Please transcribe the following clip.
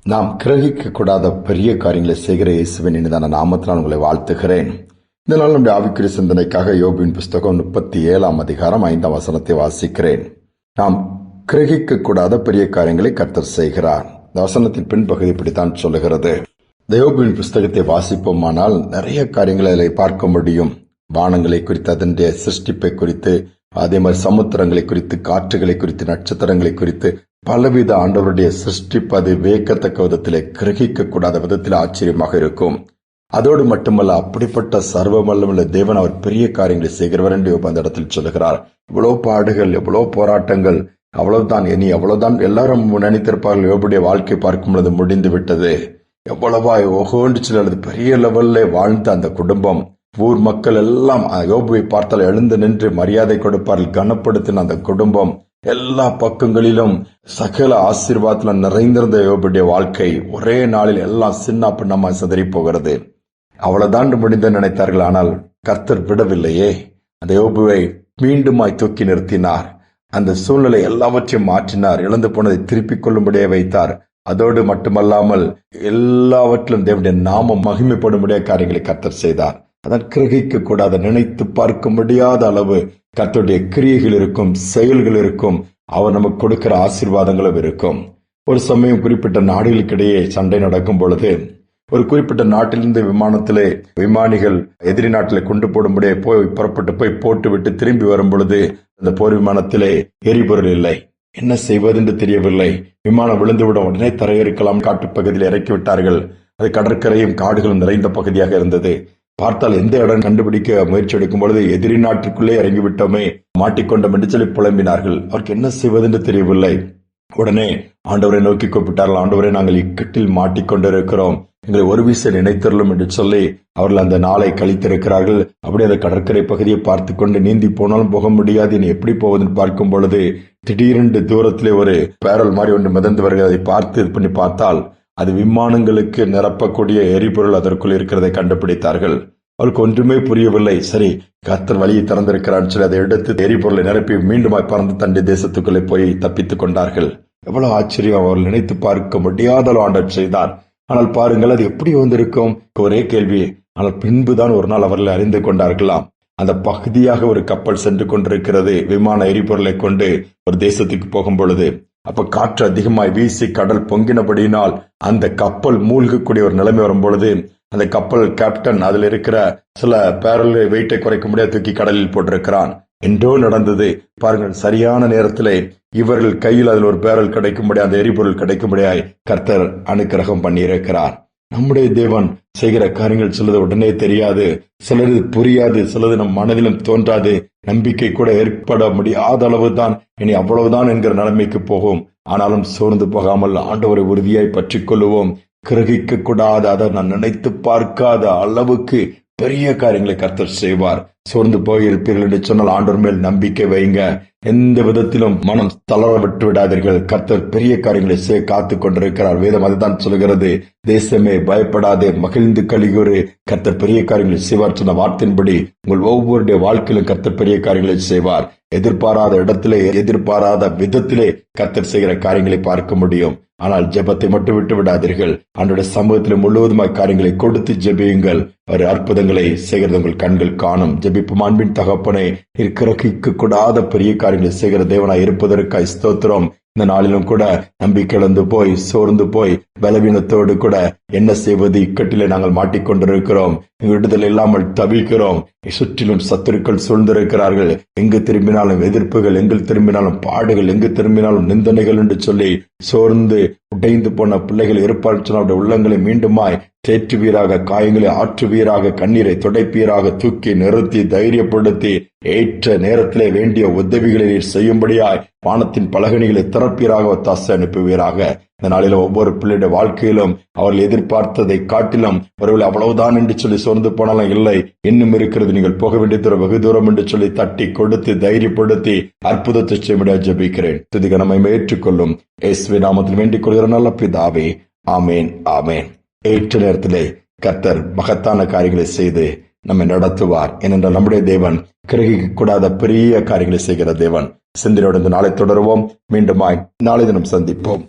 நாம் கிரகிக்க கூடாத பெரிய காரியங்களை செய்கிற இயேசுவின் இனிதான நாமத்தினால் உங்களை வாழ்த்துகிறேன். இந்த நாள் நம்முடைய ஆவிக்குரிய சிந்தனைக்காக யோபுவின் புஸ்தகம் 37 அதிகாரம் 5 வசனத்தை வாசிக்கிறேன். நாம் கிரகிக்க கூடாத பெரிய காரியங்களை கர்த்தர் செய்கிறார். இந்த வசனத்தின் பின்பகுதி இப்படித்தான் சொல்லுகிறது. யோபுவின் புஸ்தகத்தை வாசிப்போமானால் நிறைய காரியங்களை அதில் பார்க்க முடியும். வானங்களை குறித்து, அதனுடைய சிருஷ்டிப்பை குறித்து, அதே மாதிரி சமுத்திரங்களை குறித்து, காற்றுகளை குறித்து, நட்சத்திரங்களை குறித்து பலவித ஆண்டவருடைய சிருஷ்டிப்பு அது வியக்கத்தக்க விதத்திலே, கிரகிக்க கூடாத விதத்தில் ஆச்சரியமாக இருக்கும். அதோடு மட்டுமல்ல, அப்படிப்பட்ட சர்வ வல்லமையுள்ள தேவன் அவர் பெரிய காரியங்களை செய்கிறவர் என்று அந்த இடத்தில் சொல்லுகிறார். இவ்வளவு பாடுகள், எவ்வளவு போராட்டங்கள், அவ்வளவுதான், இனி அவ்வளவுதான் எல்லாரும் நினைத்திருப்பார்கள். யோபுடைய வாழ்க்கை பார்க்கும் பொழுது முடிந்து விட்டது, எவ்வளவா ஓகோண்டு அல்லது பெரிய லெவல்ல வாழ்ந்த அந்த குடும்பம், ஊர் மக்கள் எல்லாம் யோபுவை பார்த்தால் எழுந்து நின்று மரியாதை கொடுப்பார்கள், கனப்படுத்தின அந்த குடும்பம், எல்லா பக்கங்களிலும் சகல ஆசீர்வாதத்தில் நிறைந்திருந்த யோபுடைய வாழ்க்கை ஒரே நாளில் எல்லாம் சின்ன பின்னமா சிதறி போகிறது. அவ்வளவுதான் முடிந்த நினைத்தார்கள். ஆனால் கர்த்தர் விடவில்லையே. அந்த யோபுவை மீண்டுமாய் தூக்கி நிறுத்தினார். அந்த சூழ்நிலை எல்லாவற்றையும் மாற்றினார். இழந்து போனதை திருப்பிக் கொள்ளும்படியே வைத்தார். அதோடு மட்டுமல்லாமல் எல்லாவற்றிலும் தேவனுடைய நாமம் மகிமைப்படும்படிய காரியங்களை கர்த்தர் செய்தார். அதன் கிரகிக்க கூடாத, நினைத்து பார்க்க முடியாத அளவு கர்த்தருடைய கிரியைகள் இருக்கும், செயல்கள் இருக்கும், அவர் நமக்கு கொடுக்கிற ஆசீர்வாதங்களும் இருக்கும். ஒரு சமயம் குறிப்பிட்ட நாடுகளுக்கிடையே சண்டை நடக்கும் பொழுது, ஒரு குறிப்பிட்ட நாட்டிலிருந்து விமானத்திலே விமானிகள் எதிரி நாட்டிலே கொண்டு போடும்படியே புறப்பட்டு போய் போட்டு விட்டு திரும்பி வரும் பொழுது அந்த போர் விமானத்திலே எரிபொருள் இல்லை. என்ன செய்வதென்று தெரியவில்லை. விமானம் விழுந்துவிடும், உடனே தரையிறக்கலாம் காட்டுப்பகுதியில் இறக்கி விட்டார்கள். அது கடற்கரையும் காடுகளும் நிறைந்த பகுதியாக இருந்தது. பார்த்தால் எந்த இடம் கண்டுபிடிக்க முயற்சி எடுக்கும் பொழுது எதிரி நாட்டிற்குள்ளே இறங்கிவிட்டோமே, மாட்டிக்கொண்டோம் என்று சொல்லி புலம்பினார்கள். அவருக்கு என்ன செய்வதென்று தெரியவில்லை. உடனே ஆண்டவரை நோக்கி கூப்பிட்டார்கள். ஆண்டவரை, நாங்கள் இக்கட்டில் மாட்டிக்கொண்டிருக்கிறோம், எங்களை ஒரு வீச நினைத்தரலும் என்று சொல்லி அவர்கள் அந்த நாளை கழித்திருக்கிறார்கள். அப்படி அந்த கடற்கரை பகுதியை பார்த்து கொண்டு நீந்தி போனாலும் போக முடியாது, இனி எப்படி போவதுன்னு பார்க்கும் பொழுது திடீரென்று தூரத்திலே ஒரு பேரல் மாதிரி ஒன்று மிதந்து வருகிறது. அதை பார்த்து இது பண்ணி பார்த்தால் அது விமானங்களுக்கு நிரப்பக்கூடிய எரிபொருள் அதற்குள் இருக்கிறதை கண்டுபிடித்தார்கள். அவருக்கு ஒன்றுமே புரியவில்லை. சரி, கர்த்தர் வழியை திறந்திருக்கிறான்னு சொல்லி அதை எடுத்து எரிபொருளை நிரப்பி மீண்டும் பறந்து தண்டி தேசத்துக்குள்ளே போய் தப்பித்துக் கொண்டார்கள். எவ்வளவு ஆச்சரியம்! அவர்கள் நினைத்து பார்க்க முடியாத ஆண்டவர் செய்தார். ஆனால் பாருங்கள், அது எப்படி வந்திருக்கும்? ஒரே கேள்வி. ஆனால் பின்புதான் ஒரு நாள் அவர்கள் அறிந்து கொண்டார்களாம். அந்த பகுதியாக ஒரு கப்பல் சென்று கொண்டிருக்கிறது, விமான எரிபொருளை கொண்டு ஒரு தேசத்துக்கு போகும் பொழுது. அப்ப காற்று அதிகமாய் வீசி கடல் பொங்கினபடியினால் அந்த கப்பல் மூழ்கக்கூடிய ஒரு நிலைமை வரும் பொழுது அந்த கப்பல் கேப்டன் அதில் இருக்கிற சில பேரல் வெயிட்டை குறைக்க முடியாது தூக்கி கடலில் போட்டிருக்கிறான். என்றோ நடந்தது பாருங்கள். சரியான நேரத்திலே இவர்கள் கையில் அதில் ஒரு பேரல் கிடைக்கும்படி, அந்த எரிபொருள் கிடைக்கும்படியாய் கர்த்தர் அனுக்கிரகம் பண்ணியிருக்கிறார். நம்முடைய தேவன் செய்கிற காரியங்கள் சிலது உடனே தெரியாது, சிலது புரியாது, சிலது நம் மனதிலும் தோன்றாது, நம்பிக்கை கூட ஏற்பட முடியாத அளவுதான், இனி அவ்வளவுதான் என்கிற நிலைமைக்கு போகும். ஆனாலும் சோர்ந்து போகாமல் ஆண்டவரை உறுதியாய் பற்றிக் கொள்ளுவோம். கிரகிக்க கூடாத, அதை நான் நினைத்து பார்க்காத அளவுக்கு பெரிய காரியங்களை கர்த்தர் செய்வார். சோர்ந்து போயிருப்பீர்கள் என்று சொன்னால் ஆண்டவர் மேல் நம்பிக்கை வைங்க. எந்த விதத்திலும் மனம் தளர விட்டு விடாதீர்கள். கர்த்தர் பெரிய காரியங்களை செய்ய காத்துக் கொண்டிருக்கிறார். வேதம் அதுதான் சொல்கிறது. தேசமே பயப்படாதே, மகிழ்ந்து கலிகூறு, கர்த்தர் பெரிய காரியங்களை செய்வார் சொன்ன வார்த்தையின்படி உங்கள் ஒவ்வொருடைய வாழ்க்கையிலும் கர்த்தர் பெரிய காரியங்களை செய்வார். எதிர்பாராத இடத்திலே, எதிர்பாராத விதத்திலே கர்த்தர் செய்கிற காரியங்களை பார்க்க முடியும். ஆனால் ஜெபத்தை மட்டும் விட்டு விடாதீர்கள். அவனுடைய சமூகத்தில் முழுவதுமாய் காரியங்களை கொடுத்து ஜெபியுங்கள். ஒரு அற்புதங்களை செய்கிறது உங்கள் கண்கள் காணும். ஜெபிப்பும். அன்பின் தகப்பனே, கிரகிக்க கூடாத பெரிய காரியங்களை செய்கிற தேவனாய் இருப்பதற்காய் ஸ்தோத்திரம். இந்த நாளிலும் கூட நம்பிக்கை இழந்து போய், சோர்ந்து போய், பலவீனத்தோடு கூட என்ன செய்வது, இக்கட்டிலே நாங்கள் மாட்டிக்கொண்டிருக்கிறோம், விடுதலை இல்லாமல் தவிக்கிறோம், சுற்றிலும் சத்துருக்கள் சூழ்ந்திருக்கிறார்கள், எங்கு திரும்பினாலும் எதிர்ப்புகள், எங்கு திரும்பினாலும் பாடுகள், எங்கு திரும்பினாலும் நிந்தனைகள் என்று சொல்லி சோர்ந்து உடைந்து போன பிள்ளைகள் இருப்பால் உள்ளங்களை மீண்டுமாய் தேற்றுவீராக, காயங்களை ஆற்றுவீராக, கண்ணீரை துடைப்பீராக, தூக்கி நிறுத்தி தைரியப்படுத்தி ஏற்ற நேரத்திலே வேண்டிய உதவிகளை செய்யும்படியாய் வானத்தின் பலகணிகளை திறப்பீராக, ஒத்தாசை அனுப்புவீராக. இந்த நாளிலும் ஒவ்வொரு பிள்ளையுடைய வாழ்க்கையிலும் அவர்கள் எதிர்பார்த்ததை காட்டிலும் ஒருவேளை அவ்வளவுதான் என்று சொல்லி சோர்ந்து போனாலும் இல்லை, இன்னும் இருக்கிறது, நீங்கள் போக வேண்டிய தூரம் வெகு தூரம் என்று சொல்லி தட்டி கொடுத்து தைரியப்படுத்தி அற்புதத்தை செய்ய ஜெபிக்கிறேன். துதிக்க நம்மை ஏற்றுக்கொள்ளும் இயேசுவின் நாமத்தில் வேண்டிக் கொள்கிற நல்ல பிதாவே, ஆமேன், ஆமேன். ஏற்ற நேரத்திலே கர்த்தர் மகத்தான காரியங்களை செய்து நம்மை நடத்துவார். ஏனென்றால் நம்முடைய தேவன் கிரகிக்க கூடாத பெரிய காரியங்களை செய்கிற தேவன். சிந்தனையோடு இந்த நாளை தொடருவோம். மீண்டுமாய் நாளை தினம் சந்திப்போம்.